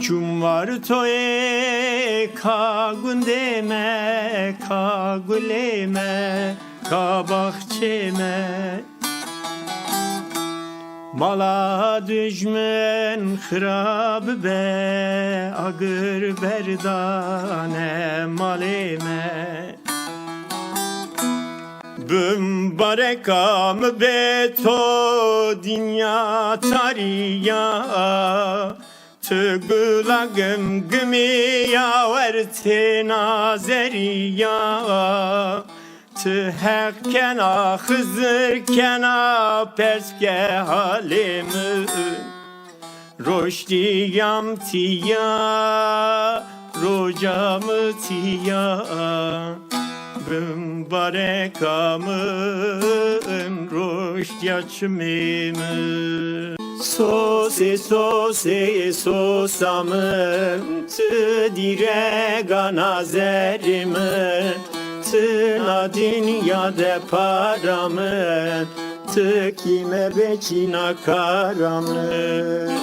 Çum var toye kagundeme kaguleme kabahçeme Mala düşmen hırab be agır berdane maleme Bümbarekam be to dünya tariya Tıgıla gım gımiya verti nazeriya Tı hekkena hızırkena perske halimi Roşdiyam tiya rocamı tiya Bımbarekamın roşdyaçmimi Sose sosamın tı direga nazerimin Tına dünyada paramın tı kime beçina karamın